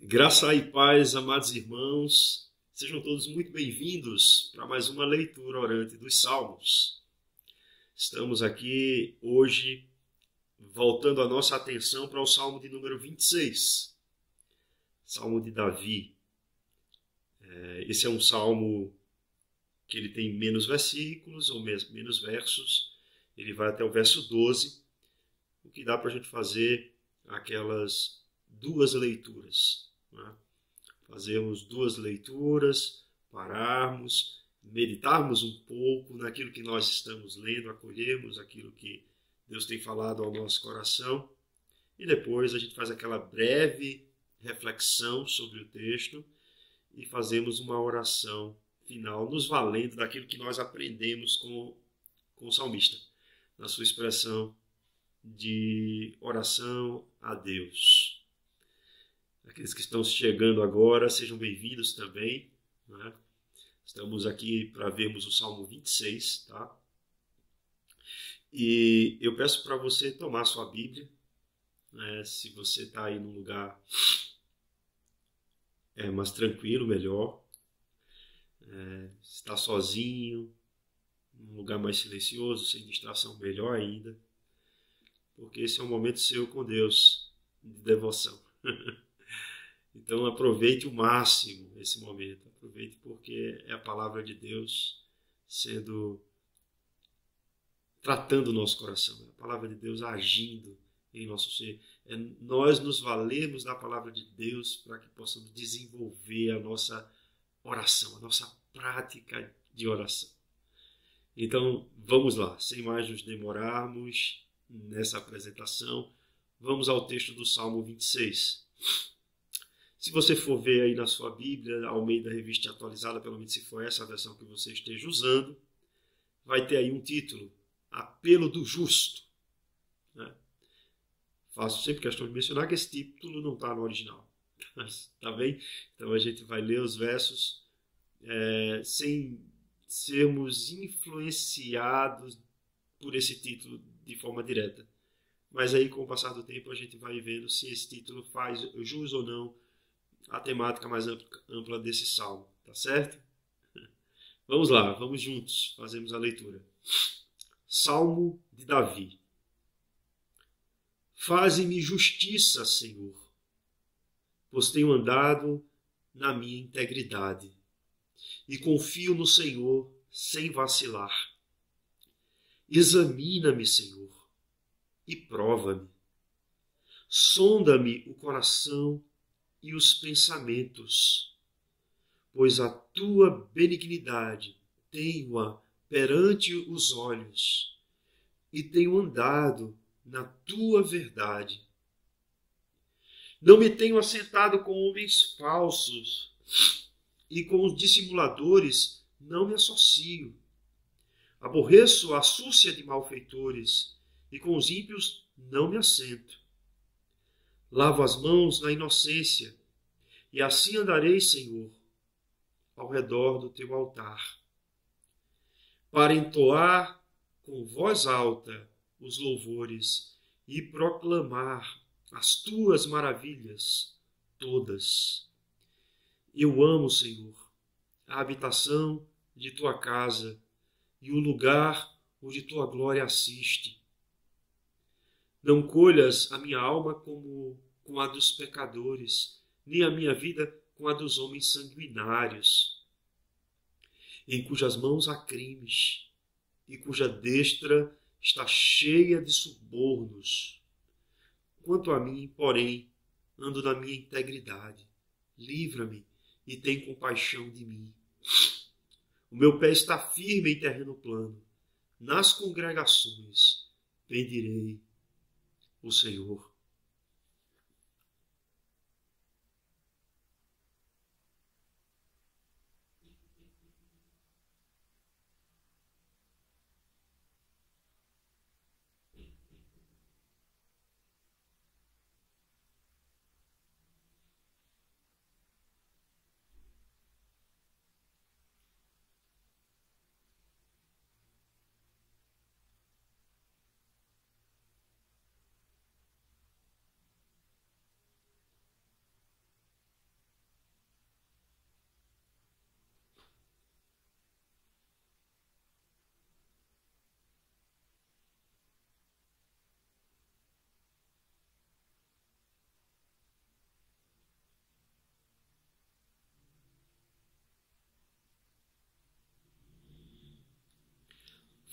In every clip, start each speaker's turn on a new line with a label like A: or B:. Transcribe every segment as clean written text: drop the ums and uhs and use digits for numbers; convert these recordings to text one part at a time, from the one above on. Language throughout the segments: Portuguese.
A: Graça e paz, amados irmãos, sejam todos muito bem-vindos para mais uma leitura orante dos Salmos. Estamos aqui hoje voltando a nossa atenção para o Salmo de número 26, Salmo de Davi. Esse é um salmo que ele tem menos versículos ou menos versos, ele vai até o verso 12, o que dá para a gente fazer aquelas duas leituras, né? Fazermos duas leituras, pararmos, meditarmos um pouco naquilo que nós estamos lendo, acolhermos aquilo que Deus tem falado ao nosso coração e depois a gente faz aquela breve reflexão sobre o texto e fazemos uma oração final, nos valendo daquilo que nós aprendemos com o salmista, na sua expressão de oração a Deus. Aqueles que estão chegando agora, sejam bem-vindos também, né? Estamos aqui para vermos o Salmo 26, tá? E eu peço para você tomar sua Bíblia, né? Se você está aí num lugar mais tranquilo, melhor. Se está sozinho, num lugar mais silencioso, sem distração, melhor ainda. Porque esse é um momento seu com Deus, de devoção. Então aproveite o máximo esse momento, aproveite porque é a palavra de Deus tratando o nosso coração, é a palavra de Deus agindo em nosso ser. É nós nos valermos da palavra de Deus para que possamos desenvolver a nossa oração, a nossa prática de oração. Então vamos lá, sem mais nos demorarmos nessa apresentação, vamos ao texto do Salmo 26. Se você for ver aí na sua Bíblia, Almeida Revista Atualizada, pelo menos se for essa a versão que você esteja usando, vai ter aí um título, Apelo do Justo. Né? Faço sempre questão de mencionar que esse título não está no original. Tá bem? Então a gente vai ler os versos sem sermos influenciados por esse título de forma direta. Mas aí, com o passar do tempo, a gente vai vendo se esse título faz jus ou não a temática mais ampla desse salmo, tá certo? Vamos lá, vamos juntos, fazemos a leitura. Salmo de Davi. Faze-me justiça, Senhor, pois tenho andado na minha integridade e confio no Senhor sem vacilar. Examina-me, Senhor, e prova-me. Sonda-me o coração e os pensamentos, pois a tua benignidade tenho-a perante os olhos e tenho andado na tua verdade. Não me tenho assentado com homens falsos e com os dissimuladores não me associo. Aborreço a súcia de malfeitores e com os ímpios não me assento. Lavo as mãos na inocência, e assim andarei, Senhor, ao redor do teu altar, para entoar com voz alta os louvores e proclamar as tuas maravilhas todas. Eu amo, Senhor, a habitação de tua casa e o lugar onde tua glória assiste. Não colhas a minha alma como com a dos pecadores, nem a minha vida com a dos homens sanguinários, em cujas mãos há crimes e cuja destra está cheia de subornos. Quanto a mim, porém, ando na minha integridade. Livra-me e tem compaixão de mim. O meu pé está firme em terreno plano. Nas congregações bendirei o Senhor.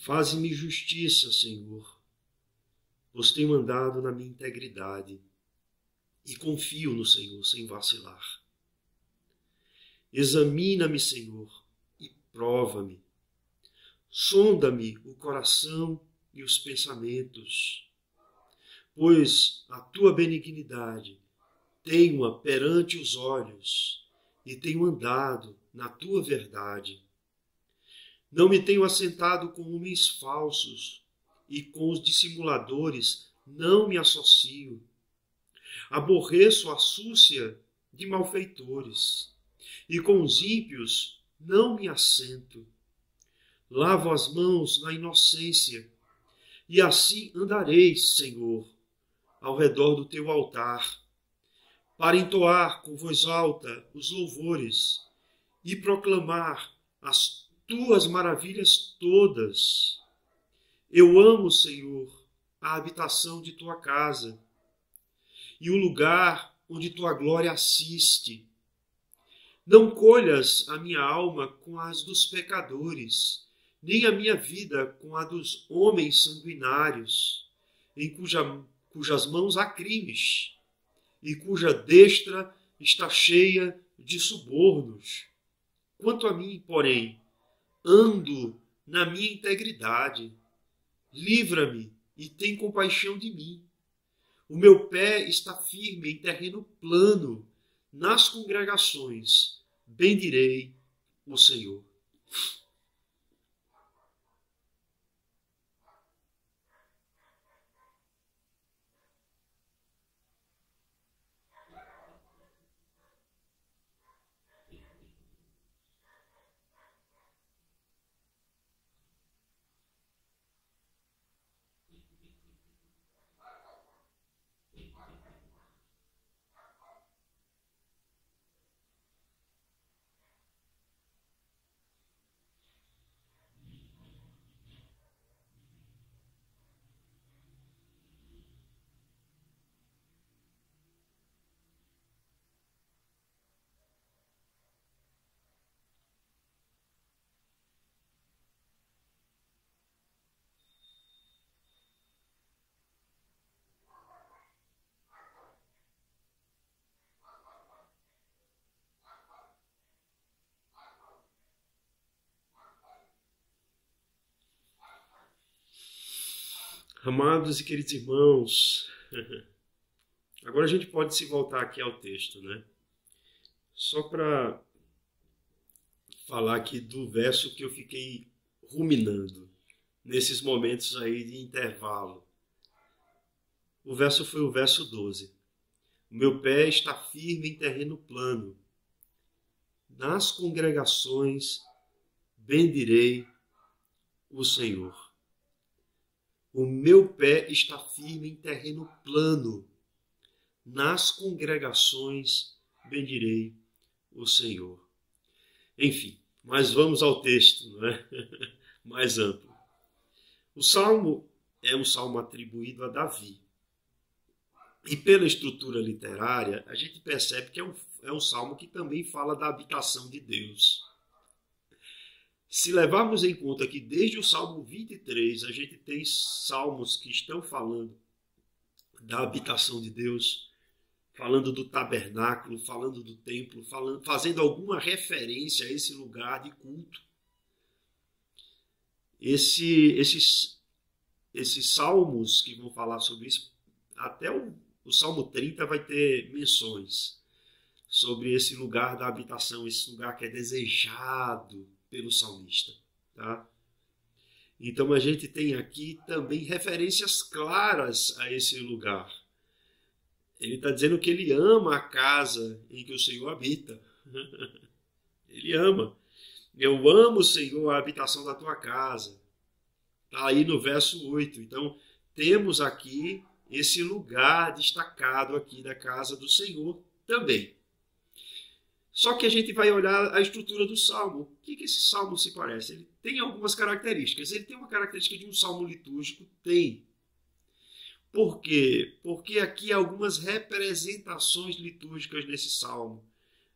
A: Faze-me justiça, Senhor, pois tenho andado na minha integridade e confio no Senhor sem vacilar. Examina-me, Senhor, e prova-me. Sonda-me o coração e os pensamentos, pois a tua benignidade tenho-a perante os olhos e tenho andado na tua verdade. Não me tenho assentado com homens falsos e com os dissimuladores não me associo. Aborreço a súcia de malfeitores e com os ímpios não me assento. Lavo as mãos na inocência e assim andareis, Senhor, ao redor do teu altar, para entoar com voz alta os louvores e proclamar as tuas maravilhas todas. Eu amo, Senhor, a habitação de tua casa e o lugar onde tua glória assiste. Não colhas a minha alma com as dos pecadores, nem a minha vida com a dos homens sanguinários, em cujas mãos há crimes, e cuja destra está cheia de subornos. Quanto a mim, porém, ando na minha integridade. Livra-me e tem compaixão de mim. O meu pé está firme em terreno plano. Nas congregações bendirei o Senhor. Amados e queridos irmãos, agora a gente pode se voltar aqui ao texto, né? Só para falar aqui do verso que eu fiquei ruminando nesses momentos aí de intervalo. O verso foi o verso 12. O meu pé está firme em terreno plano. Nas congregações bendirei o Senhor. O meu pé está firme em terreno plano. Nas congregações bendirei o Senhor. Enfim, mas vamos ao texto, não é? Mais amplo. O salmo é um salmo atribuído a Davi. E pela estrutura literária, a gente percebe que é um salmo que também fala da habitação de Deus. Se levarmos em conta que desde o Salmo 23 a gente tem salmos que estão falando da habitação de Deus, falando do tabernáculo, falando do templo, fazendo alguma referência a esse lugar de culto. Esses salmos que vão falar sobre isso, até o Salmo 30 vai ter menções sobre esse lugar da habitação, esse lugar que é desejado pelo salmista, tá? Então a gente tem aqui também referências claras a esse lugar. Ele está dizendo que ele ama a casa em que o Senhor habita. Ele ama. Eu amo, Senhor, a habitação da tua casa. Está aí no verso 8. Então temos aqui esse lugar destacado aqui da casa do Senhor também. Só que a gente vai olhar a estrutura do salmo. O que esse salmo se parece? Ele tem algumas características. Ele tem uma característica de um salmo litúrgico? Tem. Por quê? Porque aqui há algumas representações litúrgicas nesse salmo.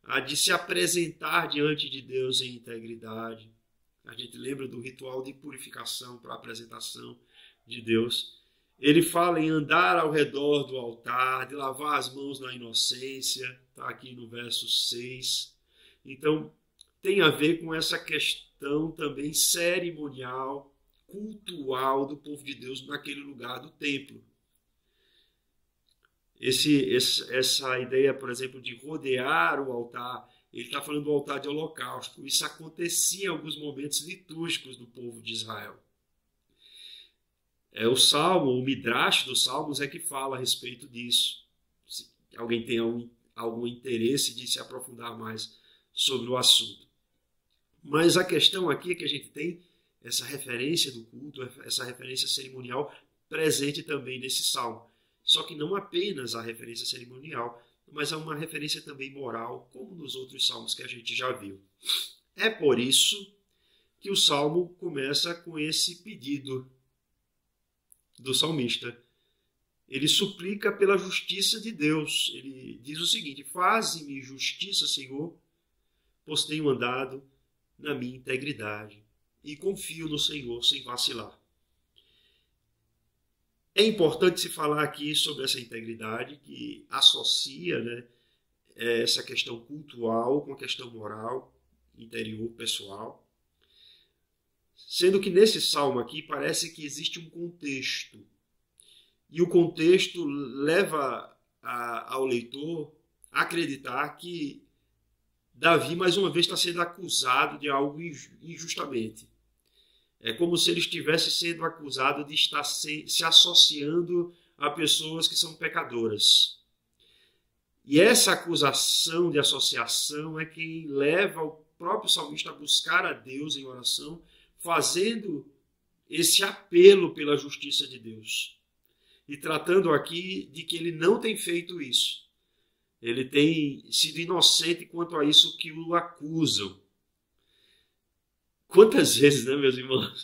A: A de se apresentar diante de Deus em integridade. A gente lembra do ritual de purificação para a apresentação de Deus. Ele fala em andar ao redor do altar, de lavar as mãos na inocência, está aqui no verso 6. Então, tem a ver com essa questão também cerimonial, cultual do povo de Deus naquele lugar do templo. Essa ideia, por exemplo, de rodear o altar, ele está falando do altar de holocausto. Isso acontecia em alguns momentos litúrgicos do povo de Israel. O Salmo, o Midrash dos Salmos é que fala a respeito disso. Se alguém tem algum interesse de se aprofundar mais sobre o assunto. Mas a questão aqui é que a gente tem essa referência do culto, essa referência cerimonial presente também nesse salmo. Só que não apenas a referência cerimonial, mas há uma referência também moral, como nos outros salmos que a gente já viu. É por isso que o salmo começa com esse pedido do salmista. Ele suplica pela justiça de Deus. Ele diz o seguinte: faze-me justiça, Senhor, pois tenho andado na minha integridade e confio no Senhor sem vacilar. É importante se falar aqui sobre essa integridade que associa, né, essa questão cultural com a questão moral, interior, pessoal. Sendo que nesse salmo aqui parece que existe um contexto. E o contexto leva ao leitor a acreditar que Davi, mais uma vez, está sendo acusado de algo injustamente. É como se ele estivesse sendo acusado de estar se associando a pessoas que são pecadoras. E essa acusação de associação é quem leva o próprio salmista a buscar a Deus em oração, fazendo esse apelo pela justiça de Deus. E tratando aqui de que ele não tem feito isso. Ele tem sido inocente quanto a isso que o acusam. Quantas vezes, né, meus irmãos?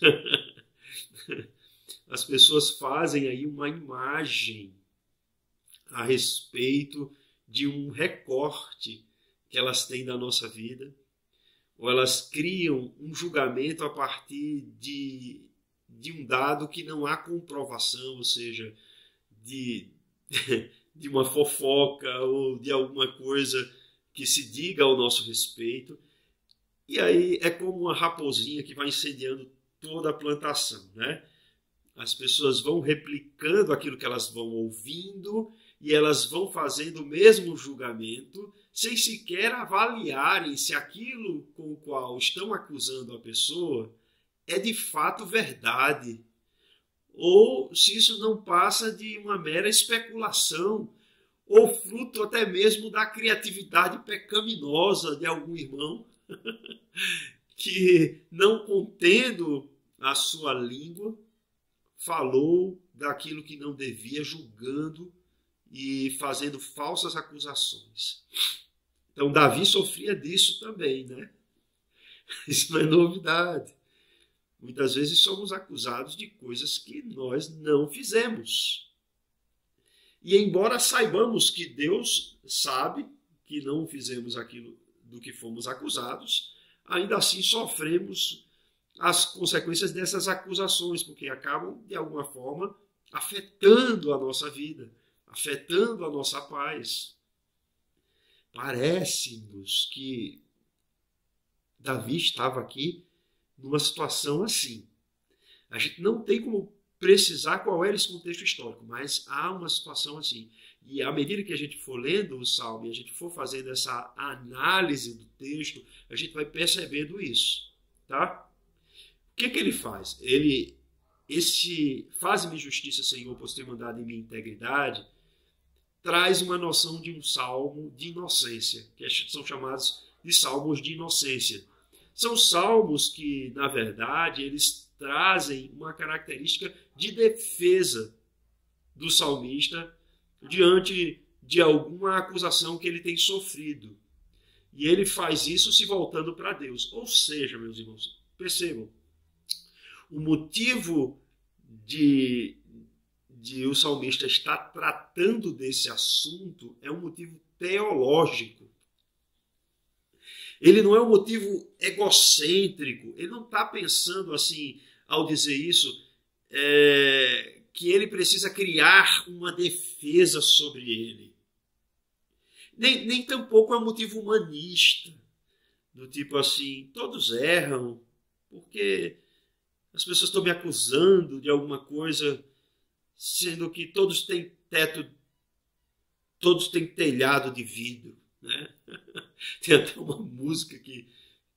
A: As pessoas fazem aí uma imagem a respeito de um recorte que elas têm da nossa vida, ou elas criam um julgamento a partir de um dado que não há comprovação, ou seja, de uma fofoca ou de alguma coisa que se diga ao nosso respeito. E aí é como uma raposinha que vai incendiando toda a plantação, né? As pessoas vão replicando aquilo que elas vão ouvindo e elas vão fazendo o mesmo julgamento sem sequer avaliarem se aquilo com o qual estão acusando a pessoa é de fato verdade ou se isso não passa de uma mera especulação ou fruto até mesmo da criatividade pecaminosa de algum irmão que, não contendo a sua língua, falou daquilo que não devia, julgando e fazendo falsas acusações. Então, Davi sofria disso também, né? Isso não é novidade. Muitas vezes somos acusados de coisas que nós não fizemos. E embora saibamos que Deus sabe que não fizemos aquilo do que fomos acusados, ainda assim sofremos as consequências dessas acusações, porque acabam, de alguma forma, afetando a nossa vida, afetando a nossa paz. Parece-nos que Davi estava aqui numa situação assim. A gente não tem como precisar qual era esse contexto histórico, mas há uma situação assim. E à medida que a gente for lendo o Salmo e a gente for fazendo essa análise do texto, a gente vai percebendo isso, tá? O que ele faz? Faze-me justiça, Senhor, pois tenho andado em minha integridade, traz uma noção de um salmo de inocência, que são chamados de salmos de inocência. São salmos que, na verdade, eles trazem uma característica de defesa do salmista diante de alguma acusação que ele tem sofrido. E ele faz isso se voltando para Deus. Ou seja, meus irmãos, percebam, o motivo de o salmista estar tratando desse assunto é um motivo teológico. Ele não é um motivo egocêntrico. Ele não está pensando assim, ao dizer isso, que ele precisa criar uma defesa sobre ele. Nem tampouco é um motivo humanista, do tipo assim, todos erram, porque as pessoas estão me acusando de alguma coisa, sendo que todos têm teto, todos têm telhado de vidro, né? Tem até uma música que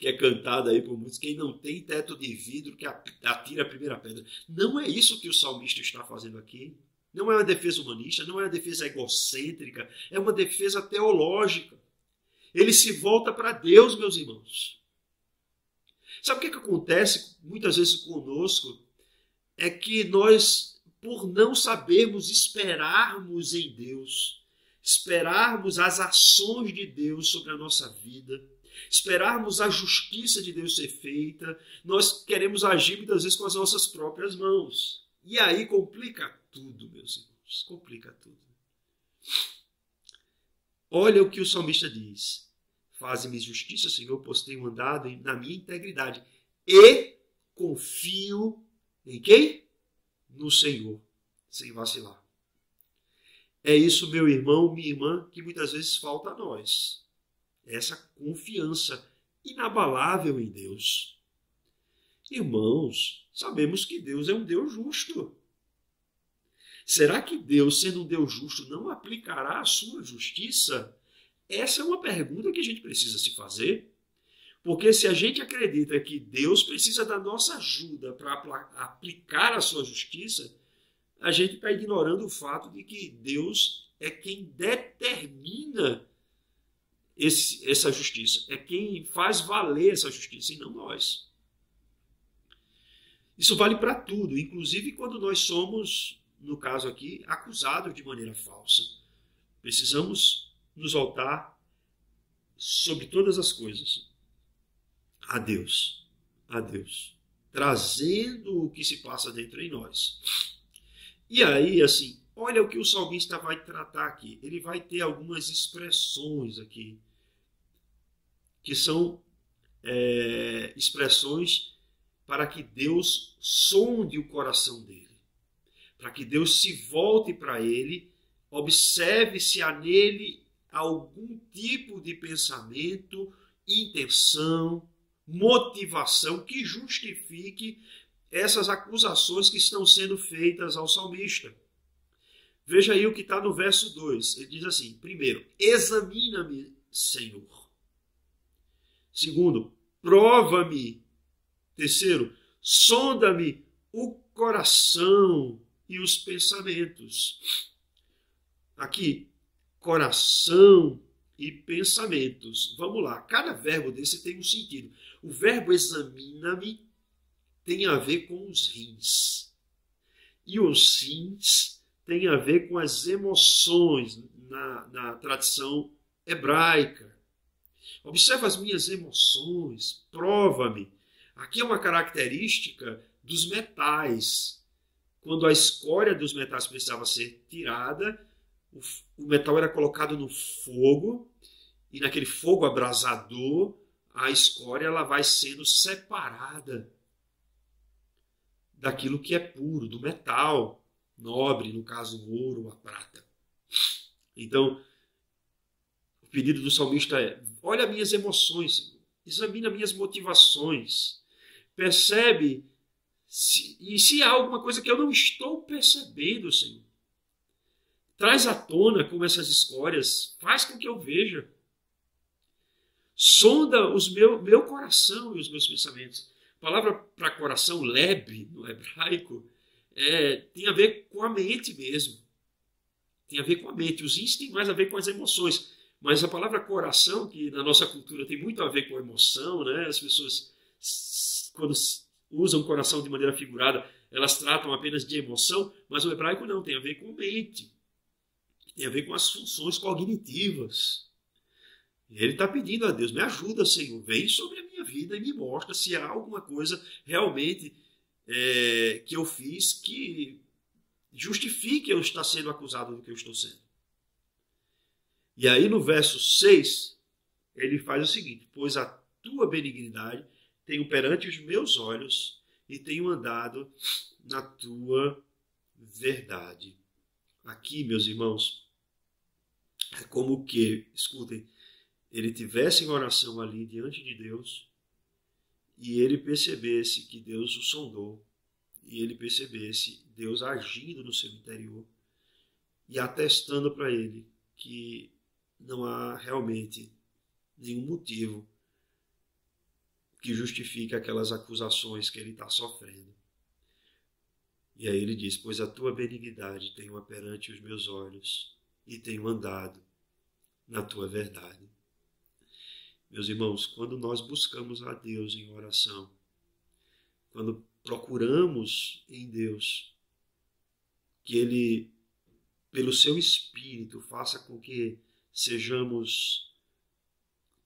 A: é cantada aí por muitos, quem não tem teto de vidro que atira a primeira pedra. Não é isso que o salmista está fazendo aqui. Não é uma defesa humanista, não é uma defesa egocêntrica, é uma defesa teológica. Ele se volta para Deus, meus irmãos. Sabe o que acontece muitas vezes conosco? É que nós, por não sabermos esperarmos em Deus, esperarmos as ações de Deus sobre a nossa vida, esperarmos a justiça de Deus ser feita, nós queremos agir muitas vezes com as nossas próprias mãos. E aí complica tudo, meus irmãos, complica tudo. Olha o que o salmista diz. Faze-me justiça, Senhor, pois tenho andado na minha integridade e confio em quem? No Senhor, sem vacilar. É isso, meu irmão, minha irmã, que muitas vezes falta a nós. Essa confiança inabalável em Deus. Irmãos, sabemos que Deus é um Deus justo. Será que Deus, sendo um Deus justo, não aplicará a sua justiça? Essa é uma pergunta que a gente precisa se fazer. Porque se a gente acredita que Deus precisa da nossa ajuda para aplicar a sua justiça, a gente está ignorando o fato de que Deus é quem determina essa justiça. É quem faz valer essa justiça e não nós. Isso vale para tudo, inclusive quando nós somos, no caso aqui, acusados de maneira falsa. Precisamos nos voltar sobre todas as coisas a Deus, trazendo o que se passa dentro em nós. E aí, assim, olha o que o salmista vai tratar aqui. Ele vai ter algumas expressões aqui, que são expressões para que Deus sonde o coração dele, para que Deus se volte para ele, observe se há nele algum tipo de pensamento, intenção, motivação que justifique essas acusações que estão sendo feitas ao salmista. Veja aí o que está no verso 2. Ele diz assim, primeiro, examina-me, Senhor. Segundo, prova-me. Terceiro, sonda-me o coração e os pensamentos. Aqui, coração e pensamentos. Vamos lá, cada verbo desse tem um sentido. O verbo examina-me tem a ver com os rins. E os rins tem a ver com as emoções na tradição hebraica. Observa as minhas emoções, prova-me. Aqui é uma característica dos metais. Quando a escória dos metais precisava ser tirada, o metal era colocado no fogo e naquele fogo abrasador, a escória ela vai sendo separada daquilo que é puro, do metal nobre, no caso o ouro ou a prata. Então, o pedido do salmista é, olha minhas emoções, examina minhas motivações, percebe se há alguma coisa que eu não estou percebendo, Senhor. Traz à tona como essas escórias, faz com que eu veja. Sonda meu coração e os meus pensamentos. A palavra para coração, leb, no hebraico, tem a ver com a mente mesmo. Tem a ver com a mente. Os rins têm mais a ver com as emoções. Mas a palavra coração, que na nossa cultura tem muito a ver com emoção, né? As pessoas, quando usam coração de maneira figurada, elas tratam apenas de emoção, mas o hebraico não, tem a ver com mente. Tem a ver com as funções cognitivas. E ele está pedindo a Deus, me ajuda, Senhor, vem sobre a minha vida e me mostra se há alguma coisa realmente que eu fiz que justifique eu estar sendo acusado do que eu estou sendo. E aí no verso 6, ele faz o seguinte: pois a tua benignidade tenho perante os meus olhos e tenho andado na tua verdade. Aqui, meus irmãos, é como que, escutem, ele tivesse em oração ali diante de Deus e ele percebesse que Deus o sondou e ele percebesse Deus agindo no seu interior e atestando para ele que não há realmente nenhum motivo que justifique aquelas acusações que ele está sofrendo. E aí ele diz: pois a tua benignidade tenho perante os meus olhos e tenho andado na tua verdade. Meus irmãos, quando nós buscamos a Deus em oração, quando procuramos em Deus que Ele, pelo seu Espírito, faça com que sejamos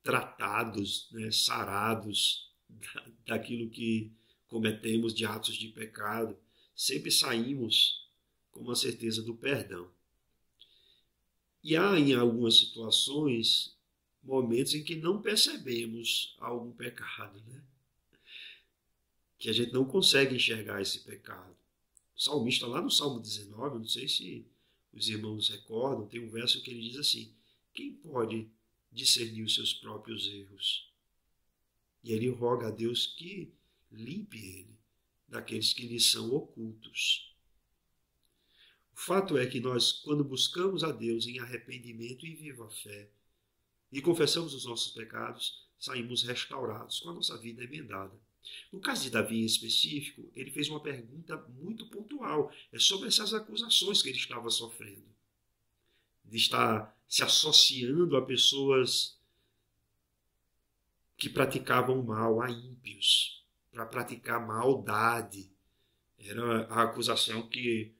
A: tratados, sarados daquilo que cometemos de atos de pecado, sempre saímos com uma certeza do perdão. E há em algumas situações momentos em que não percebemos algum pecado, que a gente não consegue enxergar esse pecado. O salmista, lá no Salmo 19, não sei se os irmãos recordam, tem um verso que ele diz assim: quem pode discernir os seus próprios erros? E ele roga a Deus que limpe ele daqueles que lhe são ocultos. O fato é que nós, quando buscamos a Deus em arrependimento e viva fé, e confessamos os nossos pecados, saímos restaurados, com a nossa vida emendada. No caso de Davi em específico, ele fez uma pergunta muito pontual, sobre essas acusações que ele estava sofrendo. De estar se associando a pessoas que praticavam mal, a ímpios, para praticar maldade. Era a acusação que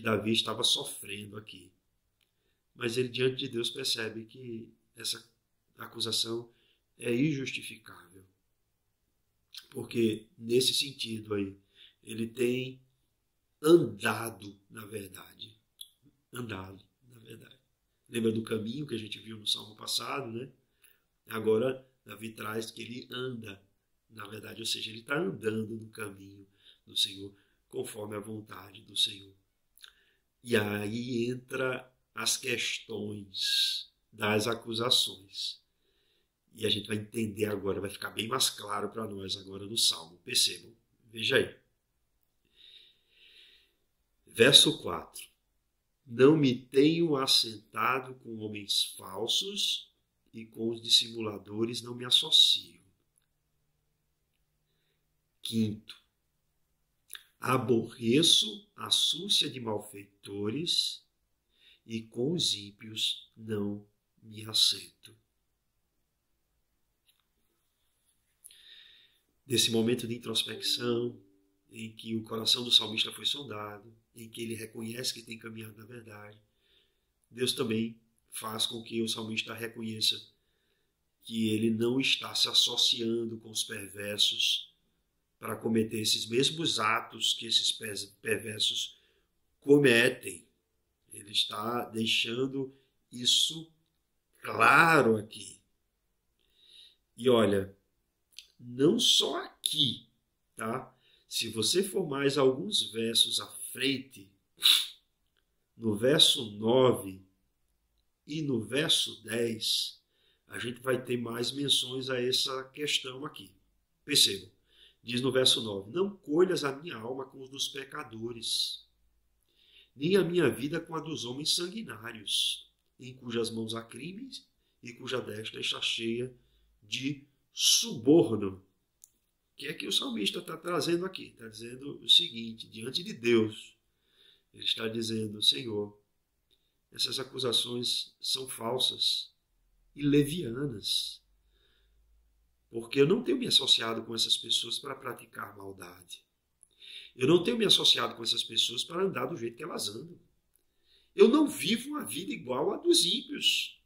A: Davi estava sofrendo aqui. Mas ele, diante de Deus, percebe que essa acusação é injustificável. Porque, nesse sentido aí, ele tem andado na verdade. Andado na verdade. Lembra do caminho que a gente viu no Salmo passado, Agora, Davi traz que ele anda na verdade, ou seja, ele está andando no caminho do Senhor, conforme a vontade do Senhor. E aí entra as questões das acusações. E a gente vai entender agora, vai ficar bem mais claro para nós agora no Salmo. Percebam, veja aí. Verso 4. Não me tenho assentado com homens falsos e com os dissimuladores não me associo. 5. Aborreço a súcia de malfeitores e com os ímpios não me assento. Desse momento de introspecção, em que o coração do salmista foi sondado, em que ele reconhece que tem caminhado na verdade, Deus também faz com que o salmista reconheça que ele não está se associando com os perversos para cometer esses mesmos atos que esses perversos cometem. Ele está deixando isso claro aqui. E olha, não só aqui, tá? Se você for mais alguns versos à frente, no verso 9 e no verso 10, a gente vai ter mais menções a essa questão aqui. Percebam, diz no verso 9, não colhas a minha alma com os dos pecadores, nem a minha vida com a dos homens sanguinários, em cujas mãos há crimes e cuja destra está cheia de suborno. O que é que o salmista está trazendo aqui? Está dizendo o seguinte, diante de Deus, ele está dizendo, Senhor, essas acusações são falsas e levianas, porque eu não tenho me associado com essas pessoas para praticar maldade. Eu não tenho me associado com essas pessoas para andar do jeito que elas andam. Eu não vivo uma vida igual à dos ímpios.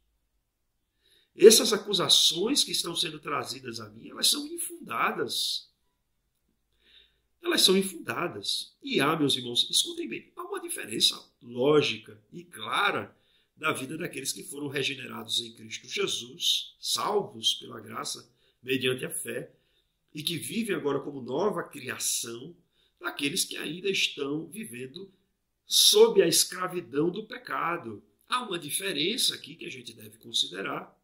A: Essas acusações que estão sendo trazidas a mim, elas são infundadas. Elas são infundadas. E há, meus irmãos, escutem bem, há uma diferença lógica e clara da vida daqueles que foram regenerados em Cristo Jesus, salvos pela graça, mediante a fé, e que vivem agora como nova criação, daqueles que ainda estão vivendo sob a escravidão do pecado. Há uma diferença aqui que a gente deve considerar.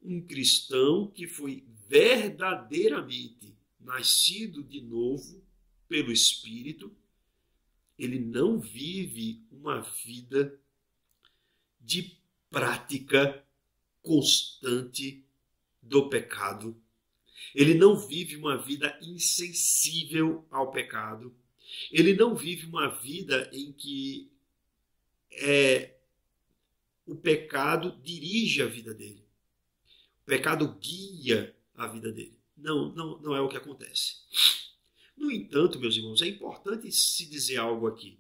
A: Um cristão que foi verdadeiramente nascido de novo pelo Espírito, ele não vive uma vida de prática constante do pecado. Ele não vive uma vida insensível ao pecado. Ele não vive uma vida em que o pecado dirige a vida dele. O pecado guia a vida dele. Não é o que acontece. No entanto, meus irmãos, é importante se dizer algo aqui.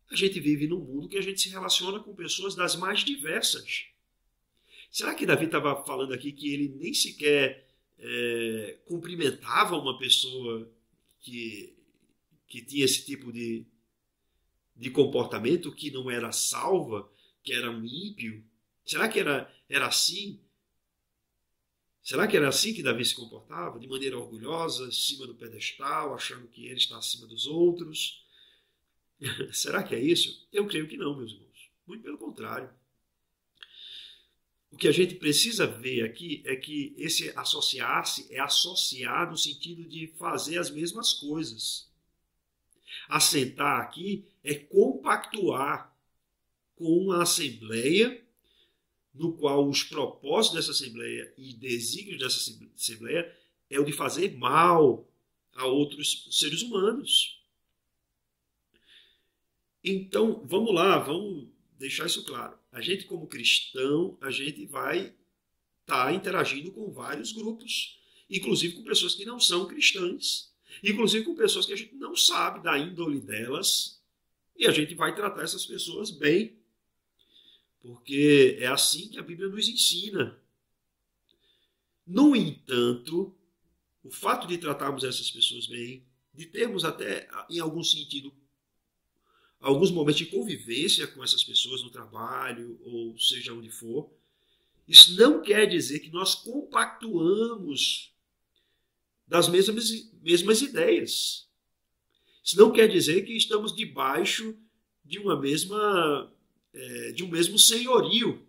A: A gente vive num mundo que a gente se relaciona com pessoas das mais diversas. Será que Davi estava falando aqui que ele nem sequer cumprimentava uma pessoa que tinha esse tipo de comportamento, que não era salva, que era um ímpio? Será que era assim? Será que era assim que Davi se comportava? De maneira orgulhosa, acima do pedestal, achando que ele está acima dos outros? Será que é isso? Eu creio que não, meus irmãos. Muito pelo contrário. O que a gente precisa ver aqui é que esse associar-se é associar no sentido de fazer as mesmas coisas. Assentar aqui é compactuar com a assembleia, no qual os propósitos dessa assembleia e desígnios dessa assembleia é o de fazer mal a outros seres humanos. Então, vamos lá, vamos deixar isso claro. A gente, como cristão, a gente vai estar interagindo com vários grupos, inclusive com pessoas que não são cristãs, inclusive com pessoas que a gente não sabe da índole delas, e a gente vai tratar essas pessoas bem, porque é assim que a Bíblia nos ensina. No entanto, o fato de tratarmos essas pessoas bem, de termos até, em algum sentido, alguns momentos de convivência com essas pessoas no trabalho, ou seja onde for, isso não quer dizer que nós compactuamos das mesmas ideias. Isso não quer dizer que estamos debaixo de de um mesmo senhorio.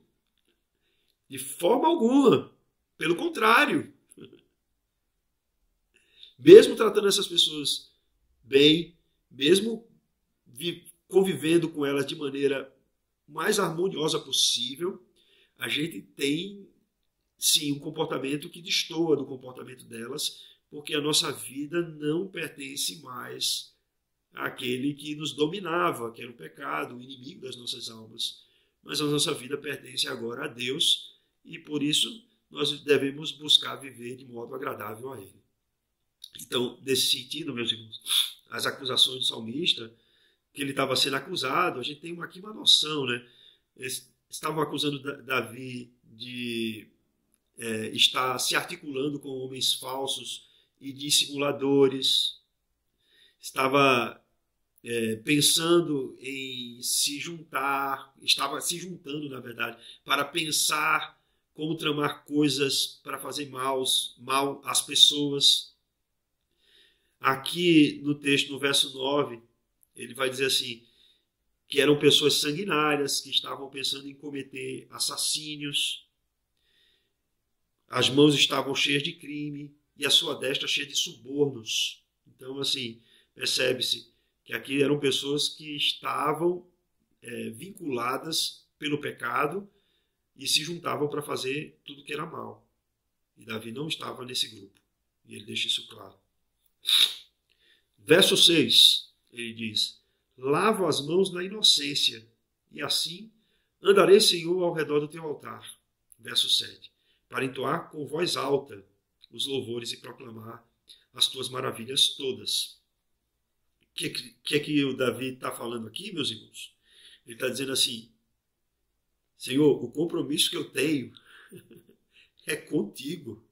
A: De forma alguma. Pelo contrário. Mesmo tratando essas pessoas bem, mesmo convivendo com elas de maneira mais harmoniosa possível, a gente tem, sim, um comportamento que destoa do comportamento delas, porque a nossa vida não pertence mais àquele que nos dominava, que era o pecado, o inimigo das nossas almas. Mas a nossa vida pertence agora a Deus e, por isso, nós devemos buscar viver de modo agradável a Ele. Então, nesse sentido, meus irmãos, as acusações do salmista, que ele estava sendo acusado, a gente tem aqui uma noção, né? Eles estavam acusando Davi de estar se articulando com homens falsos e dissimuladores, estava pensando em se juntar, estava se juntando, na verdade, para pensar como tramar coisas para fazer mal às pessoas. Aqui no texto, no verso 9, ele vai dizer assim, que eram pessoas sanguinárias, que estavam pensando em cometer assassínios, as mãos estavam cheias de crime e a sua destra cheia de subornos. Então, assim, percebe-se que aqui eram pessoas que estavam vinculadas pelo pecado e se juntavam para fazer tudo que era mal. E Davi não estava nesse grupo. E ele deixa isso claro. Verso 6, ele diz, lavo as mãos na inocência, e assim andarei, Senhor, ao redor do teu altar. Verso 7, para entoar com voz alta os louvores e proclamar as tuas maravilhas todas. O que é que o Davi está falando aqui, meus irmãos? Ele está dizendo assim, Senhor, o compromisso que eu tenho é contigo.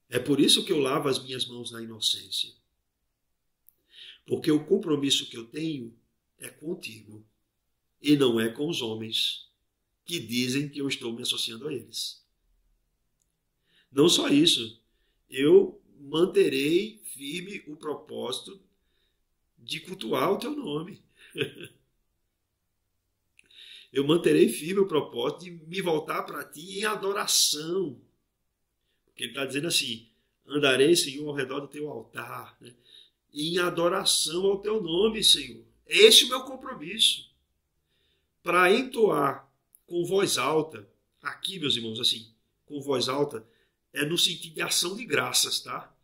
A: É por isso que eu lavo as minhas mãos na inocência. Porque o compromisso que eu tenho é contigo. e não é com os homens que dizem que eu estou me associando a eles. Não só isso, eu manterei firme o propósito de cultuar o teu nome. Eu manterei firme o propósito de me voltar para ti em adoração. Porque ele está dizendo assim, andarei, Senhor, ao redor do teu altar, né? Em adoração ao teu nome, Senhor. Esse é o meu compromisso. Para entoar com voz alta, aqui, meus irmãos, assim, com voz alta, é no sentido de ação de graças, tá?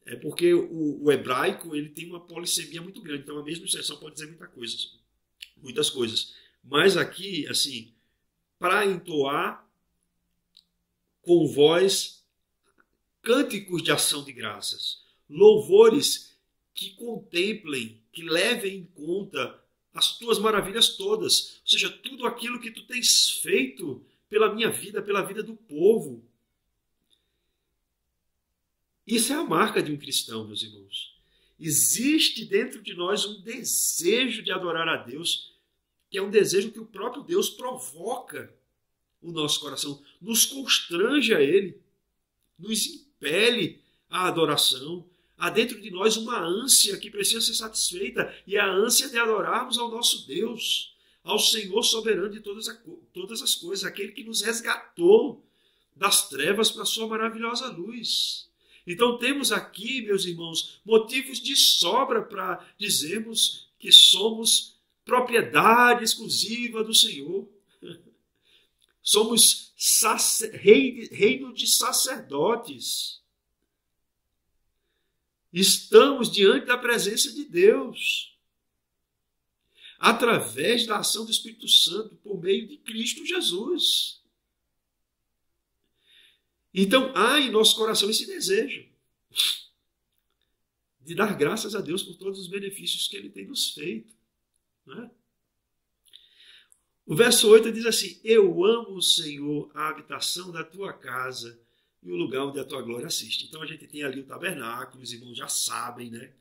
A: É porque o hebraico ele tem uma polissemia muito grande, então a mesma expressão pode dizer muitas coisas. Mas aqui, assim, para entoar com voz, cânticos de ação de graças, louvores que contemplem, que levem em conta as tuas maravilhas todas, ou seja, tudo aquilo que tu tens feito pela minha vida, pela vida do povo. Isso é a marca de um cristão, meus irmãos. Existe dentro de nós um desejo de adorar a Deus, que é um desejo que o próprio Deus provoca o nosso coração, nos constrange a Ele, nos impele à adoração. Há dentro de nós uma ânsia que precisa ser satisfeita, e é a ânsia de adorarmos ao nosso Deus, ao Senhor soberano de todas as coisas, aquele que nos resgatou das trevas para a sua maravilhosa luz. Então temos aqui, meus irmãos, motivos de sobra para dizermos que somos propriedade exclusiva do Senhor. Somos reino de sacerdotes. Estamos diante da presença de Deus, através da ação do Espírito Santo, por meio de Cristo Jesus. Então, há em nosso coração esse desejo de dar graças a Deus por todos os benefícios que Ele tem nos feito. Né? O verso 8 diz assim, eu amo, Senhor, a habitação da tua casa e o lugar onde a tua glória assiste. Então, a gente tem ali o tabernáculo, os irmãos já sabem, né?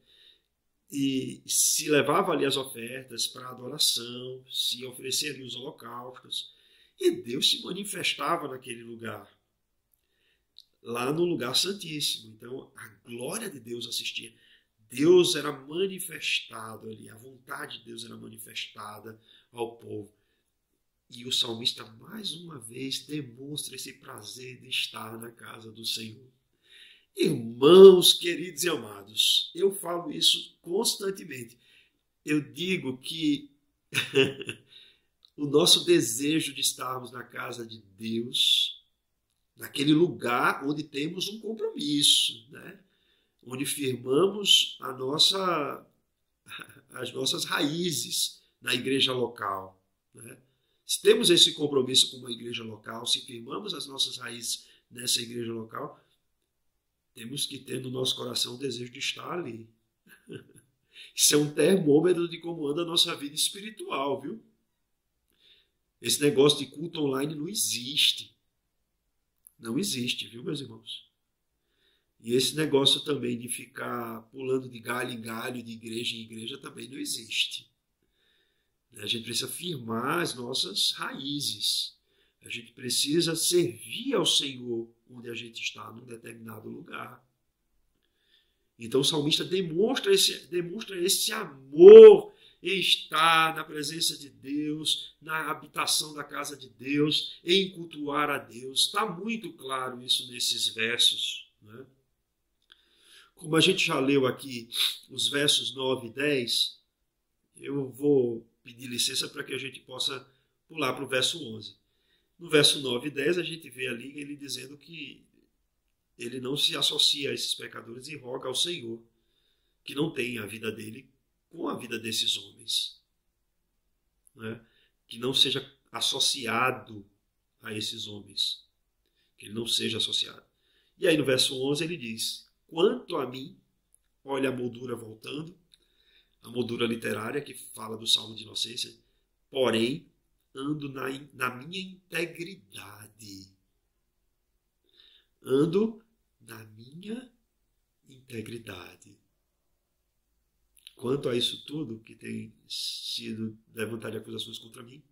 A: E se levava ali as ofertas para adoração, se oferecia ali os holocaustos, e Deus se manifestava naquele lugar, lá no lugar santíssimo. Então a glória de Deus assistia. Deus era manifestado ali, a vontade de Deus era manifestada ao povo. E o salmista mais uma vez demonstra esse prazer de estar na casa do Senhor. Irmãos queridos e amados, eu falo isso constantemente. Eu digo que o nosso desejo de estarmos na casa de Deus, naquele lugar onde temos um compromisso, né? Onde firmamos as nossas raízes na igreja local. Né? Se temos esse compromisso com uma igreja local, se firmamos as nossas raízes nessa igreja local, temos que ter no nosso coração o desejo de estar ali. Isso é um termômetro de como anda a nossa vida espiritual, viu? Esse negócio de culto online não existe. Não existe, viu, meus irmãos? E esse negócio também de ficar pulando de galho em galho, de igreja em igreja, também não existe. A gente precisa firmar as nossas raízes. A gente precisa servir ao Senhor onde a gente está, num determinado lugar. Então o salmista demonstra esse amor em estar na presença de Deus, na habitação da casa de Deus, em cultuar a Deus. Está muito claro isso nesses versos. Né? Como a gente já leu aqui os versos 9 e 10, eu vou pedir licença para que a gente possa pular para o verso 11. No verso 9 e 10 a gente vê ali ele dizendo que ele não se associa a esses pecadores e roga ao Senhor que não tenha a vida dele com a vida desses homens. Né? Que não seja associado a esses homens. Que ele não seja associado. E aí no verso 11 ele diz, quanto a mim, olha a moldura voltando, a moldura literária que fala do Salmo de Inocência, porém, ando na minha integridade. Ando na minha integridade. quanto a isso tudo que tem sido levantado de acusações contra mim,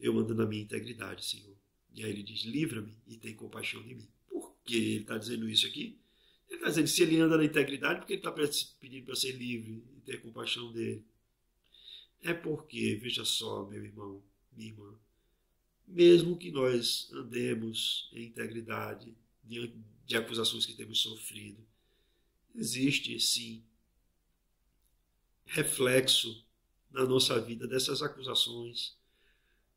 A: eu ando na minha integridade, Senhor. E aí ele diz, livra-me e tem compaixão de mim. Por que ele está dizendo isso aqui? Ele está dizendo que se ele anda na integridade, por que ele está pedindo para ser livre e ter compaixão dele? É porque, veja só, meu irmão, minha irmã, mesmo que nós andemos em integridade diante de acusações que temos sofrido, existe sim reflexo na nossa vida dessas acusações.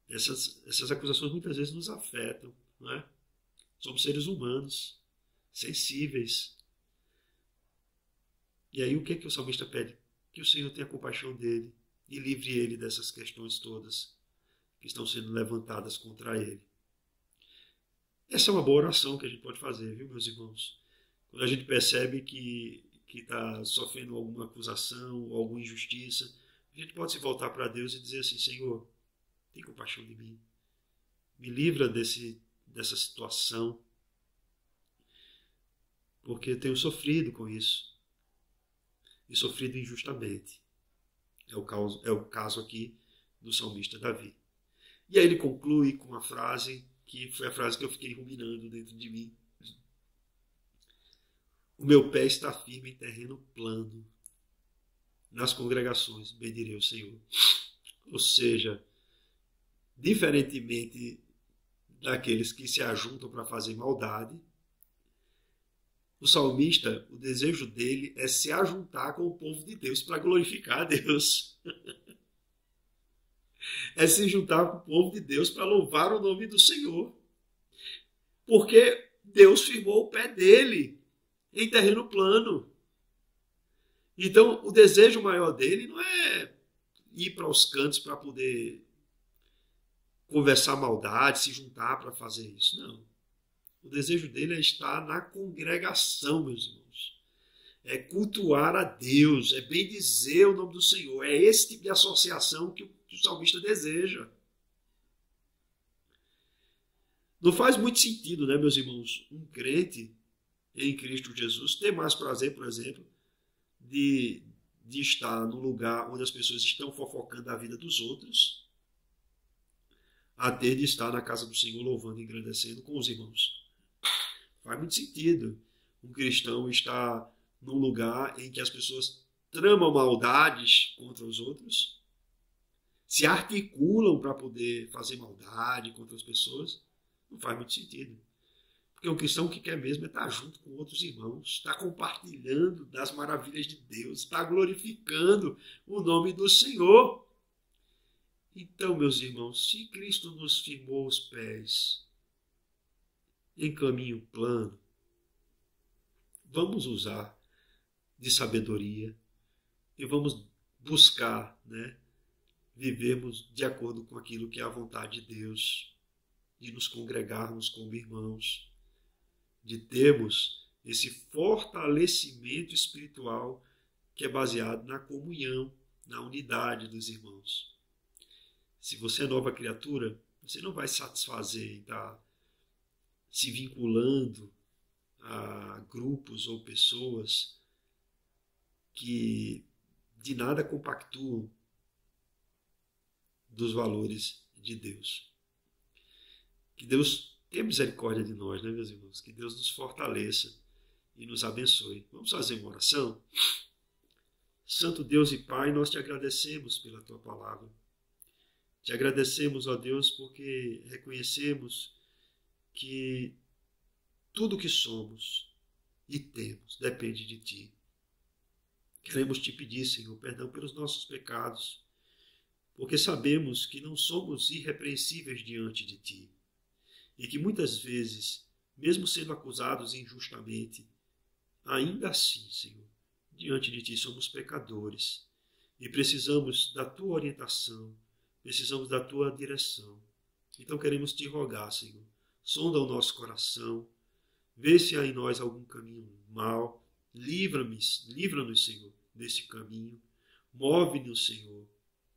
A: Essas acusações muitas vezes nos afetam, não é? Somos seres humanos, sensíveis. E aí o que é que o salmista pede? Que o Senhor tenha compaixão dele e livre ele dessas questões todas que estão sendo levantadas contra ele. Essa é uma boa oração que a gente pode fazer, viu, meus irmãos? Quando a gente percebe que está sofrendo alguma acusação ou alguma injustiça, a gente pode se voltar para Deus e dizer assim, Senhor, tem compaixão de mim. Me livra dessa situação, porque eu tenho sofrido com isso. E sofrido injustamente. É o caso aqui do salmista Davi. E aí ele conclui com uma frase que foi a frase que eu fiquei ruminando dentro de mim. O meu pé está firme em terreno plano. Nas congregações, bendirei o Senhor. Ou seja, diferentemente daqueles que se ajuntam para fazer maldade, o salmista, o desejo dele é se ajuntar com o povo de Deus para glorificar a Deus. É se juntar com o povo de Deus para louvar o nome do Senhor. Porque Deus firmou o pé dele em terreno plano. Então, o desejo maior dele não é ir para os cantos para poder conversar maldade, se juntar para fazer isso. Não. O desejo dele é estar na congregação, meus irmãos. É cultuar a Deus, é bendizer o nome do Senhor. É esse tipo de associação que o salmista deseja. Não faz muito sentido, né, meus irmãos, um crente em Cristo Jesus ter mais prazer, por exemplo, de estar num lugar onde as pessoas estão fofocando a vida dos outros, a ter de estar na casa do Senhor louvando e engrandecendo com os irmãos. Faz muito sentido um cristão estar num lugar em que as pessoas tramam maldades contra os outros, se articulam para poder fazer maldade contra as pessoas. Não faz muito sentido. Porque um cristão que quer mesmo é estar junto com outros irmãos, estar compartilhando das maravilhas de Deus, estar glorificando o nome do Senhor. Então, meus irmãos, se Cristo nos firmou os pés em caminho plano, vamos usar de sabedoria e vamos buscar, né, vivermos de acordo com aquilo que é a vontade de Deus, de nos congregarmos como irmãos, de termos esse fortalecimento espiritual que é baseado na comunhão, na unidade dos irmãos. Se você é nova criatura, você não vai satisfazer em estar se vinculando a grupos ou pessoas que de nada compactuam dos valores de Deus. Que Deus tenha misericórdia de nós, né, meus irmãos? Que Deus nos fortaleça e nos abençoe. Vamos fazer uma oração? Santo Deus e Pai, nós te agradecemos pela tua palavra. Te agradecemos, ó Deus, porque reconhecemos que tudo que somos e temos depende de Ti. Queremos te pedir, Senhor, perdão pelos nossos pecados, porque sabemos que não somos irrepreensíveis diante de Ti e que muitas vezes, mesmo sendo acusados injustamente, ainda assim, Senhor, diante de Ti somos pecadores e precisamos da Tua orientação, precisamos da Tua direção. Então queremos Te rogar, Senhor, sonda o nosso coração, vê se há em nós algum caminho mau, livra-nos, Senhor, desse caminho, move-nos, Senhor,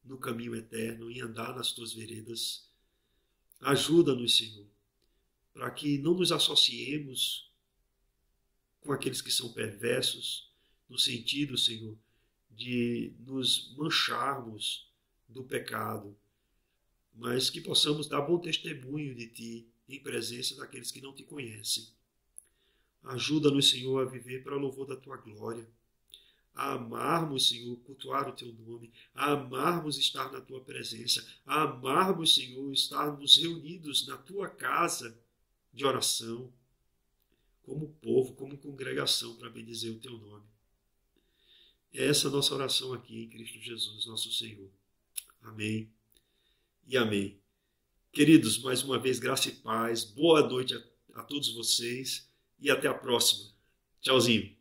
A: no caminho eterno e andar nas Tuas veredas. Ajuda-nos, Senhor, para que não nos associemos com aqueles que são perversos, no sentido, Senhor, de nos mancharmos do pecado, mas que possamos dar bom testemunho de Ti em presença daqueles que não Te conhecem. Ajuda-nos, Senhor, a viver para o louvor da Tua glória, a amarmos, Senhor, cultuar o Teu nome, a amarmos estar na Tua presença, a amarmos, Senhor, estarmos reunidos na Tua casa de oração, como povo, como congregação, para bendizer o Teu nome. É essa a nossa oração aqui em Cristo Jesus, nosso Senhor. Amém e amém. Queridos, mais uma vez, graça e paz, boa noite a todos vocês e até a próxima. Tchauzinho.